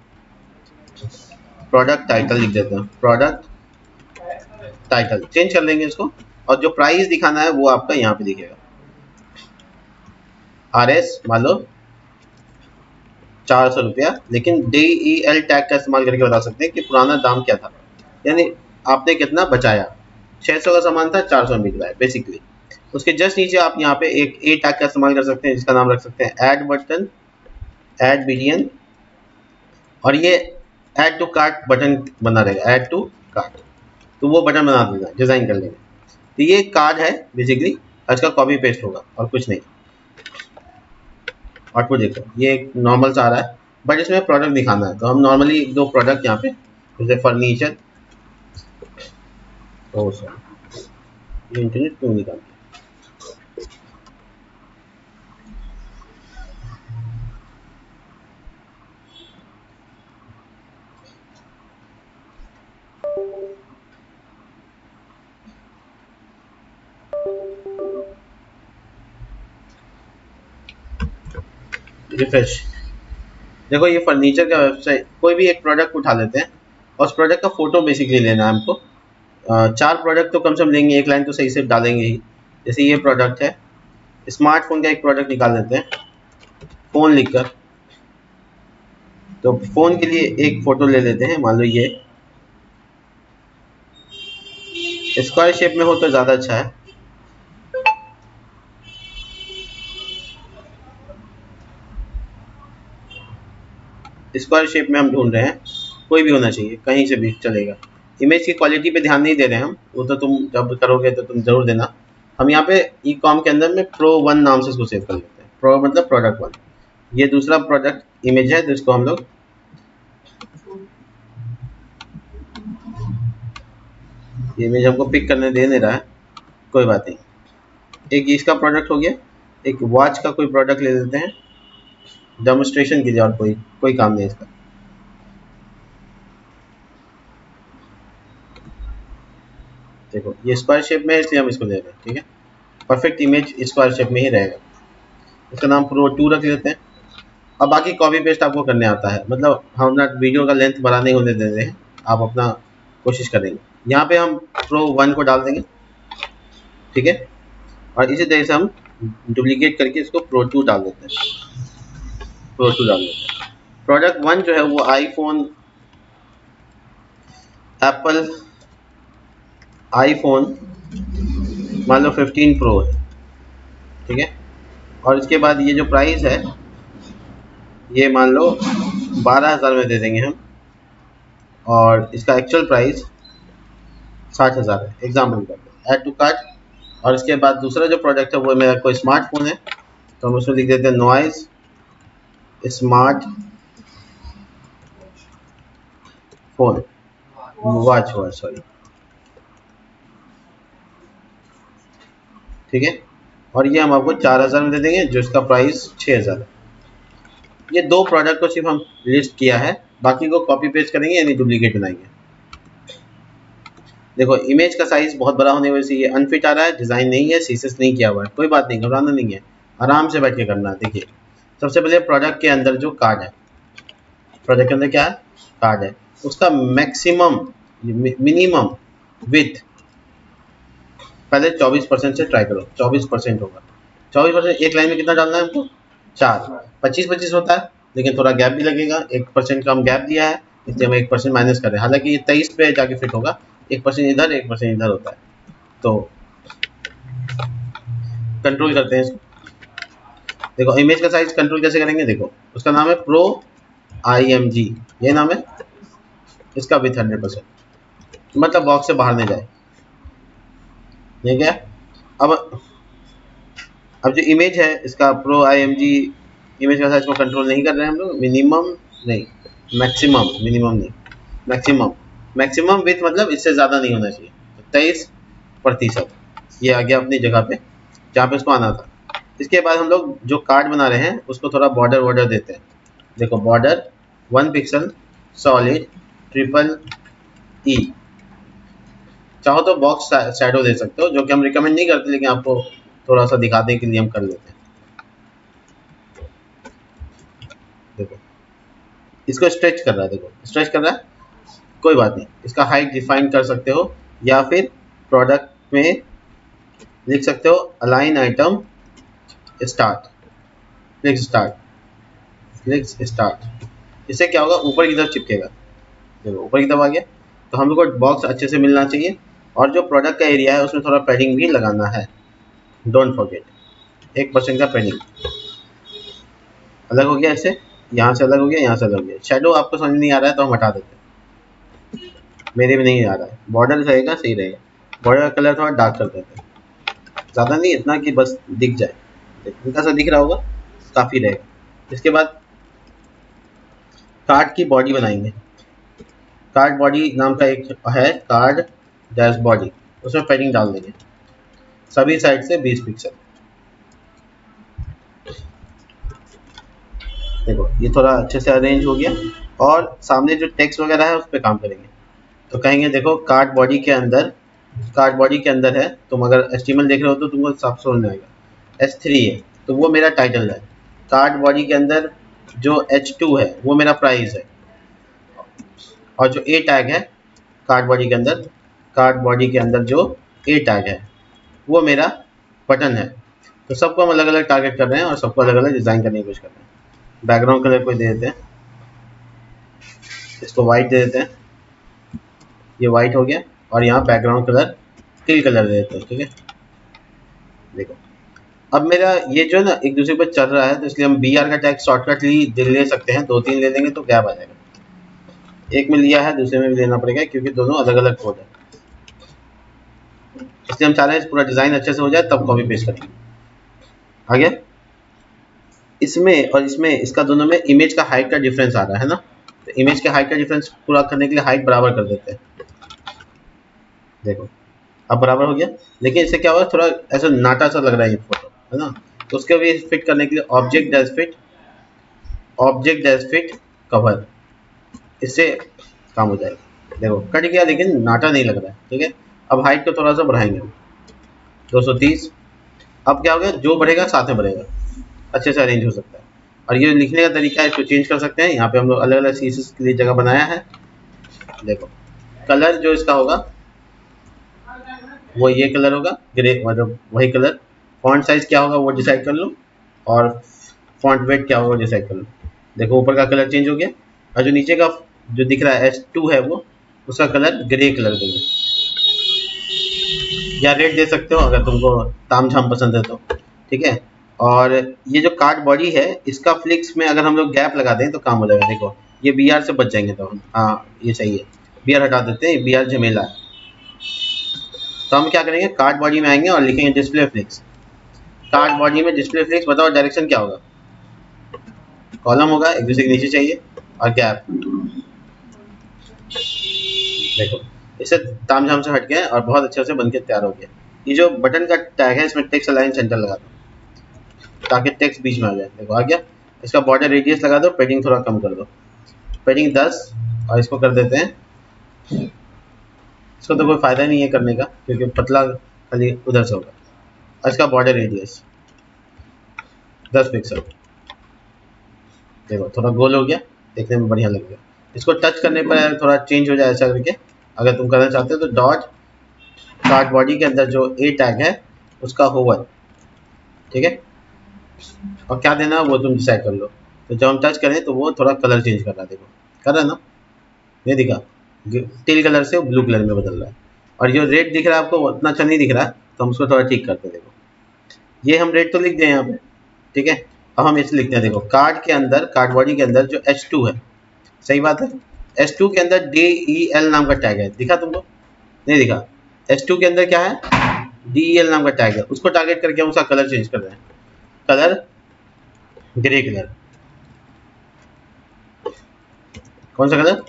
प्रोडक्ट टाइटल लिख देते हैं, प्रोडक्ट टाइटल चेंज कर लेंगे इसको, और जो प्राइस दिखाना है वो आपका यहाँ पे दिखेगा, RS मान लो 400 रुपया, लेकिन DEL टैग का इस्तेमाल करके बता सकते हैं कि पुराना दाम क्या था, यानी आपने कितना बचाया। 600 का सामान था, 400 में बिक रहा है बेसिकली। उसके जस्ट नीचे आप यहाँ पे एक ए टैग का इस्तेमाल कर सकते हैं, जिसका नाम रख सकते हैं ऐड बटन, ऐड BTN, और ये ऐड टू कार्ट बटन बना रहेगा, ऐड टू कार्ट, तो वो बटन बना देना, डिज़ाइन कर लेंगे। तो ये कार्ड है बेसिकली, इसका कॉपी पेस्ट होगा और कुछ नहीं। आउटपुट देखो, ये एक नॉर्मल सा आ रहा है, बट इसमें प्रोडक्ट दिखाना है, तो हम नॉर्मली 2 प्रोडक्ट यहाँ पे, जैसे फर्नीचर, ओ सॉरी ये इंटरनेट क्यों निकाल, रिफ्रेश। देखो ये फर्नीचर का वेबसाइट, कोई भी एक प्रोडक्ट उठा लेते हैं और उस प्रोडक्ट का फोटो बेसिकली लेना है हमको। 4 प्रोडक्ट तो कम से कम लेंगे, एक लाइन तो सही से डालेंगे ही। जैसे ये प्रोडक्ट है, स्मार्टफोन का एक प्रोडक्ट निकाल लेते हैं, फ़ोन लिखकर। तो फ़ोन के लिए एक फ़ोटो ले लेते हैं, मान लो ये स्क्वायर शेप में हो तो ज़्यादा अच्छा है। स्क्वायर शेप में हम ढूंढ रहे हैं, कोई भी होना चाहिए, कहीं से भी चलेगा। इमेज की क्वालिटी पे ध्यान नहीं दे रहे हैं हम, वो तो तुम जब करोगे तो तुम ज़रूर देना। हम यहाँ पे ई-कॉम के अंदर में Pro1 नाम से इसको सेव कर लेते हैं, प्रो मतलब प्रोडक्ट 1। ये दूसरा प्रोडक्ट इमेज है, जिसको हम लोग इमेज हमको पिक करने दे नहीं रहा है, कोई बात नहीं। एक इसका प्रोडक्ट हो गया, एक वॉच का कोई प्रोडक्ट ले लेते हैं डेमोन्स्ट्रेशन के लिए, और कोई काम नहीं इसका। देखो ये स्क्वायर शेप में है, इसलिए हम इसको ले रहे हैं, ठीक है। परफेक्ट इमेज स्क्वायर शेप में ही रहेगा। इसका नाम Pro2 रख लेते हैं। अब बाकी कॉपी पेस्ट आपको करने आता है, मतलब हम अपना वीडियो का लेंथ बड़ा नहीं होने दे रहे हैं, आप अपना कोशिश करेंगे। यहाँ पे हम प्रो 1 को डाल देंगे, ठीक है। और इसी तरह से हम डुप्लीकेट करके इसको प्रो 2 डाल देते हैं, प्रो 2 डाल देते हैं। प्रोडक्ट 1 जो है वो आईफोन एप्पल आईफोन मान लो 15 प्रो है, ठीक है। और इसके बाद ये जो प्राइस है ये मान लो 12,000 में दे देंगे हम, और इसका एक्चुअल प्राइस 60,000 है, एग्जाम्पल करते हैं, ऐड टू कार्ट। और इसके बाद दूसरा जो प्रोडक्ट है वो मेरा कोई स्मार्टफोन है, तो हम उसमें लिख देते हैं noise smart phone, watch sorry, ठीक है। और ये हम आपको 4,000 में दे देंगे, जो इसका प्राइस 6,000 है। ये दो प्रोडक्ट को सिर्फ हम लिस्ट किया है, बाकी को कॉपी पेस्ट करेंगे यानी डुप्लीकेट बनाएंगे। देखो इमेज का साइज बहुत बड़ा होने की वजह से ये अनफिट आ रहा है, डिज़ाइन नहीं है, सीसेस नहीं किया हुआ है, कोई बात नहीं, घबराना नहीं है, आराम से बैठ के करना है। देखिए सबसे पहले प्रोडक्ट के अंदर जो कार्ड है, प्रोडक्ट के अंदर क्या है, कार्ड है, उसका मैक्सिमम मिनिमम विथ पहले 24% से ट्राई करो, 24% होगा। 24% एक लाइन में कितना डालना है हमको, 4, 25-25 होता है, लेकिन थोड़ा गैप भी लगेगा, 1% का हम गैप दिया है, इसलिए हम 1% माइनस कर रहे हैं। हालांकि ये 23 पे जाके फिट होगा, 1% इधर 1% इधर होता है, तो कंट्रोल करते हैं इसको। देखो इमेज का साइज कंट्रोल कैसे करेंगे, देखो उसका नाम है प्रो IMG, ये नाम है इसका, विथ 100%, मतलब बॉक्स से बाहर नहीं जाए, ठीक है। अब जो इमेज है इसका प्रो IMG इमेज का साइज को कंट्रोल नहीं कर रहे हैं हम लोग, मिनिमम नहीं, मैक्सिमम, मिनिमम नहीं, मैक्सिमम, मैक्सिमम विथ मतलब इससे ज़्यादा नहीं होना चाहिए, तो 23%, ये आ गया अपनी जगह पे जहाँ पे उसको आना था। इसके बाद हम लोग जो कार्ड बना रहे हैं उसको थोड़ा बॉर्डर वॉर्डर देते हैं। देखो बॉर्डर 1 पिक्सल सॉलिड EEE, चाहो तो बॉक्स शैडो दे सकते हो, जो कि हम रिकमेंड नहीं करते, लेकिन आपको थोड़ा सा दिखाने के लिए हम कर लेते हैं। देखो इसको स्ट्रेच कर रहा है, देखो स्ट्रेच कर रहा है, कोई बात नहीं, इसका हाइट डिफाइन कर सकते हो, या फिर प्रोडक्ट में लिख सकते हो align item start, click start, click start. इससे क्या होगा, ऊपर की तरफ चिपकेगा, देखो ऊपर की तरफ आ गया। तो हम लोग को बॉक्स अच्छे से मिलना चाहिए, और जो प्रोडक्ट का एरिया है उसमें थोड़ा पैडिंग भी लगाना है, डोंट फॉरगेट, 1% का पैडिंग। अलग हो गया, इससे यहाँ से अलग हो गया, यहाँ से अलग हो गया। शेडो आपको समझ नहीं आ रहा है तो हम हटा देते हैं, मेरे भी नहीं आ रहा है, बॉर्डर रहेगा सही रहेगा, बॉर्डर का कलर थोड़ा डार्क कर देते हैं, ज़्यादा नहीं, इतना कि बस दिख जाए, हल्का सा दिख रहा होगा, काफ़ी रहेगा। इसके बाद कार्ड की बॉडी बनाएंगे, कार्ड बॉडी नाम का एक है, कार्ड डैश बॉडी, उसमें पैडिंग डाल देंगे सभी साइड से 20 पिक्सल। देखो ये थोड़ा अच्छे से अरेंज हो गया, और सामने जो टेक्स्ट वगैरह है उस पर काम करेंगे। तो कहेंगे देखो कार्ड बॉडी के अंदर, कार्ड बॉडी के अंदर है, तुम अगर HTML देख रहे हो तो तुमको साफ समझ में आएगा, H3 है तो वो मेरा टाइटल है, कार्ड बॉडी के अंदर जो H2 है वो मेरा प्राइस है, और जो A टैग है कार्ड बॉडी के अंदर, कार्ड बॉडी के अंदर जो A टैग है वो मेरा बटन है। तो सबको हम अलग अलग टारगेट कर रहे हैं, और सबको अलग अलग डिज़ाइन करने की कोशिश कर रहे हैं। बैकग्राउंड कलर कोई दे देते हैं, इसको वाइट दे देते हैं, ये वाइट हो गया, और यहाँ बैकग्राउंड कलर टील कलर दे देते हैं, ठीक है। देखो अब मेरा ये जो है ना एक दूसरे पर चल रहा है, तो इसलिए हम BR का टैग शॉर्टकट ले सकते हैं, 2-3 ले लेंगे तो गैप आ जाएगा। एक में लिया है, दूसरे में भी लेना पड़ेगा, क्योंकि दोनों अलग अलग कोड है, इसलिए हम चाह रहे हैं पूरा डिज़ाइन अच्छे से हो जाए तब कॉपी पेस्ट करेंगे। आगे इसमें और इसमें, इसका दोनों में इमेज का हाइट का डिफरेंस आ रहा है ना, तो इमेज के हाइट का डिफरेंस पूरा करने के लिए हाइट बराबर कर देते हैं। देखो अब बराबर हो गया, लेकिन इससे क्या होगा, थोड़ा ऐसा नाटा सा लग रहा है ये फोटो, है ना, तो उसके भी फिट करने के लिए ऑब्जेक्ट डैश फिट कवर, इससे काम हो जाएगा। देखो कट गया, लेकिन नाटा नहीं लग रहा है, ठीक है। अब हाइट को थोड़ा सा बढ़ाएंगे 230, अब क्या होगा, जो बढ़ेगा साथ में बढ़ेगा, अच्छे से अरेंज हो सकता है। और ये लिखने का तरीका है, इसको चेंज कर सकते हैं, यहाँ पे हम लोग अलग अलग सीसेस के लिए जगह बनाया है। देखो कलर जो इसका होगा वो ये कलर होगा, ग्रे मतलब वही कलर। फॉन्ट साइज क्या होगा वो डिसाइड कर लो, और फॉन्ट वेट क्या होगा वो डिसाइड कर लो। देखो ऊपर का कलर चेंज हो गया, और जो नीचे का जो दिख रहा है S2 है वो, उसका कलर ग्रे कलर देंगे, या रेड दे सकते हो अगर तुमको ताम झाम पसंद है तो, ठीक है। और ये जो कार्ड बॉडी है, इसका फ्लिक्स में अगर हम लोग गैप लगा दें तो काम हो जाएगा। देखो ये BR से बच जाएंगे तो हम, हाँ ये सही है, BR हटा देते हैं, BR झमेला है। तो हम क्या करेंगे, कार्ड बॉडी में आएंगे और लिखेंगे डिस्प्ले फ्लिक्स। कार्ड बॉडी में डिस्प्ले फ्लिक्स, बताओ डायरेक्शन क्या होगा? कॉलम होगा, एक दूसरे के नीचे चाहिए, और गैप। देखो इसे तामझाम से हट गया और बहुत अच्छे से बनके तैयार हो गया। ये जो बटन का टैग है इसमें टेक्स्ट अलाइन सेंटर लगा दो ताकि टेक्स्ट बीच में आ जाए। देखो आ गया। इसका बॉर्डर रेडियस लगा दो, पेडिंग थोड़ा कम कर दो, पेडिंग 10, और इसको कर देते हैं, इसको तो कोई फायदा नहीं है करने का क्योंकि पतला खाली उधर से होगा। और इसका बॉर्डर रेडियस 10 पिक्सल। देखो थोड़ा गोल हो गया, देखने में बढ़िया लग गया। इसको टच करने पर थोड़ा चेंज हो जाए ऐसा करके, अगर तुम करना चाहते हो तो डॉट कार्ड बॉडी के अंदर जो A टैग है उसका होवर, ठीक है। और क्या देना है वो तुम डिसाइड कर लो। तो जब हम टच करें तो वो थोड़ा कलर चेंज कर रहा है, देखो कर रहा है ना, ये दिखा, टील कलर से ब्लू कलर में बदल रहा है। और जो रेड दिख रहा है आपको उतना अच्छा नहीं दिख रहा है, तो हम उसको थोड़ा ठीक करते हैं। देखो ये हम रेड तो लिख दें यहाँ पे, ठीक है। अब हम इसे लिखते हैं, देखो कार्ड के अंदर, कार्ड बॉडी के अंदर जो H2 है, सही बात है, S2 के अंदर DEL नाम का टैग है, दिखा तुमको? नहीं दिखा। S2 के अंदर क्या है, DEL नाम का टैग है, उसको टारगेट करके हम उसका कलर चेंज कर रहे हैं, कलर ग्रे कलर। कौन सा कलर?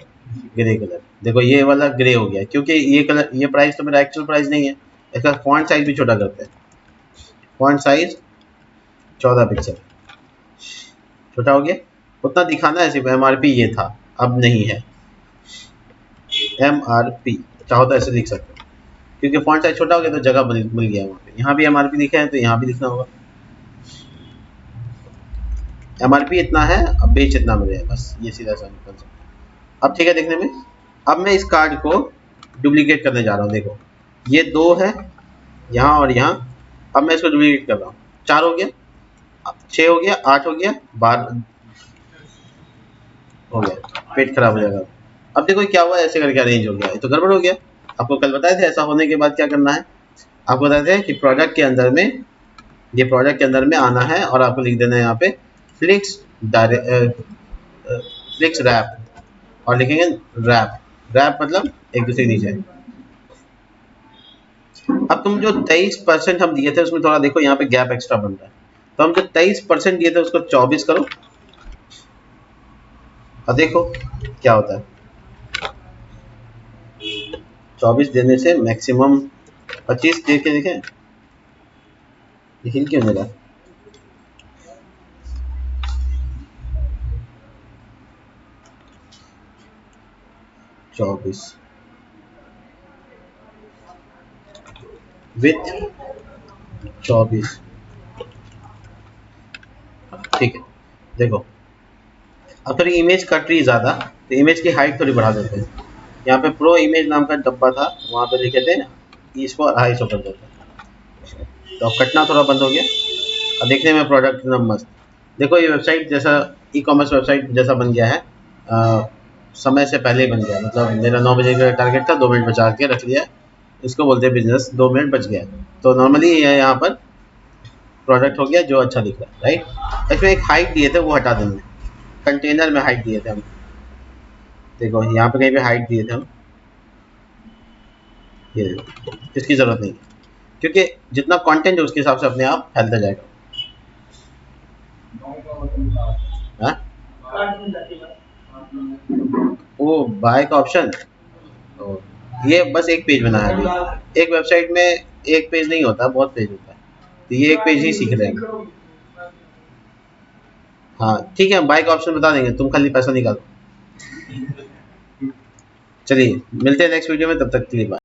Grey colour. देखो ये वाला ग्रे हो गया क्योंकि ये कलर, ये प्राइस तो मेरा एक्चुअल प्राइस नहीं है। इसका फॉन्ट साइज भी छोटा करते हैं, फॉन्ट साइज 14 पिक्सल, छोटा हो गया। उतना दिखाना है सिर्फ, MRP ये था, अब नहीं है। MRP चाहो तो ऐसे लिख सकते हो, क्योंकि फॉन्ट साइज छोटा हो गया तो जगह मिल गया वहाँ पे। यहाँ भी MRP लिखा है तो यहाँ भी लिखना होगा, MRP इतना है, अब बेच इतना मिले, बस ये सीधा सा कंसेप्ट। अब ठीक है देखने में। अब मैं इस कार्ड को डुप्लीकेट करने जा रहा हूँ। देखो ये 2 है यहाँ और यहाँ, अब मैं इसको डुप्लीकेट कर रहा हूँ। 4 हो गया, 6 हो गया, 8 हो गया, 12 हो गया, पेट खराब हो जाएगा। अब देखो क्या हुआ, ऐसे करके अरेंज हो गया, ये तो गड़बड़ हो गया। आपको कल बताए थे ऐसा होने के बाद क्या करना है, आपको बताए थे कि प्रोडक्ट के अंदर में, ये प्रोडक्ट के अंदर में आना है और आपको लिख देना है यहाँ पे फ्लिक्स फ्लिक्स रैप, और लिखेंगे रैप, रैप मतलब एक दूसरे के नीचे। अब तुम जो 23% हम दिए थे उसमें थोड़ा देखो यहाँ पे गैप एक्स्ट्रा बन रहा है, तो हम जो 23% दिए थे उसको 24 करो, और देखो क्या होता है। 24 देने से मैक्सिमम 25 दे के देखें, हिल क्यों नहीं रहा? चौबीस विथ 24, ठीक है। देखो अब थोड़ी इमेज कट रही ज़्यादा, तो इमेज की हाइट थोड़ी बढ़ा देते हैं। यहाँ पे प्रो इमेज नाम का डब्बा था, वहाँ पे लिखे थे इसको 250 कर देते हैं, तो अब कटना थोड़ा बंद हो गया और देखने में प्रोडक्ट एकदम मस्त। देखो ये वेबसाइट जैसा ई-कॉमर्स वेबसाइट जैसा बन गया है, समय से पहले ही बन गया, मतलब मेरा 9 बजे का टारगेट था, 2 मिनट बचा के रख लिया, इसको बोलते हैं बिजनेस, 2 मिनट बच गया। तो नॉर्मली यहाँ पर प्रोडक्ट हो गया जो अच्छा दिख रहा है, राइट। इसमें एक हाइट दिए थे वो हटा देंगे, कंटेनर में हाइट दिए थे हम, देखो यहाँ पे कहीं पे हाइट दिए थे हम, ये इसकी ज़रूरत नहीं है क्योंकि जितना कंटेंट है उसके हिसाब से अपने आप फैलता जाएगा। हाँ वो बाय का ऑप्शन, ये बस एक पेज बना है अभी। एक वेबसाइट में एक पेज नहीं होता, बहुत पेज होता है, तो ये एक पेज ही सीख रहे हैं। हाँ ठीक है, बाय का ऑप्शन बता देंगे, तुम खाली पैसा निकालो। चलिए मिलते हैं नेक्स्ट वीडियो में, तब तक के लिए बाय।